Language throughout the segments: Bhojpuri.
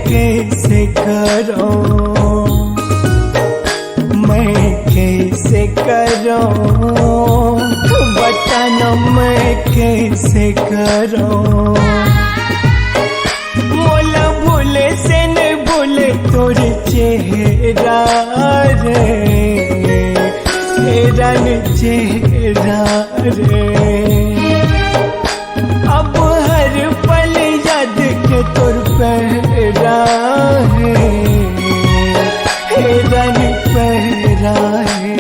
कैसे करूं, मैं कैसे करूं, बताना मैं कैसे करूं। मोला भूले से न भूले तोर चेहरा रे, तेरा चेहरा रे। अब हर पल याद के तोर पहरा है, तेरा पहरा है।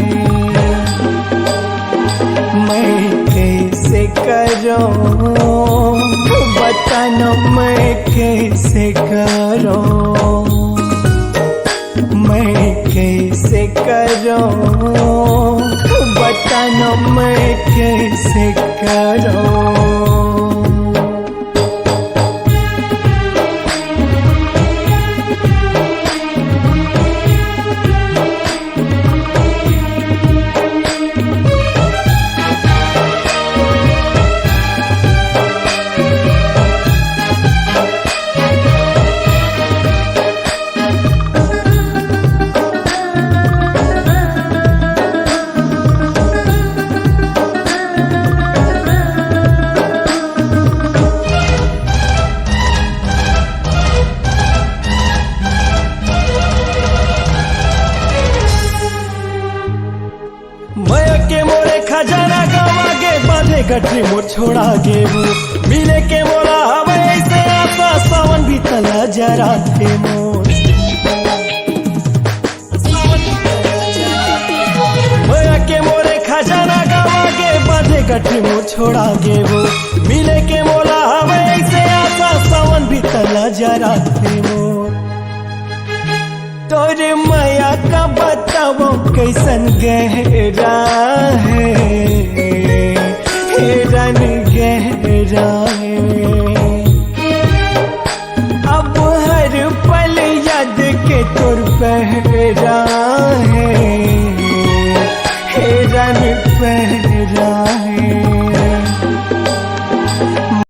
मैं कैसे करूं, बताना मैं कैसे करूं, मैं कैसे करूं, बताना मैं कैसे करूं। के मोरे खजाना गवागे, बांधे गठरी मोर छोड़ा गे वो। मिले के मोरा हवे ऐसे आसा, सावन भी तला जरा थे मोर। मोया के मोरे खजाना गवागे, बांधे गठरी मोर छोड़ा गे वो। मिले के मोरा हवे ऐसे आसा, सावन भी तला जरा थे मोर। तोरे माया का बताओ कैसन गहरा है, हेरन गहरा है। अब हर पल याद के तोर पहरा है, हेरन पहरा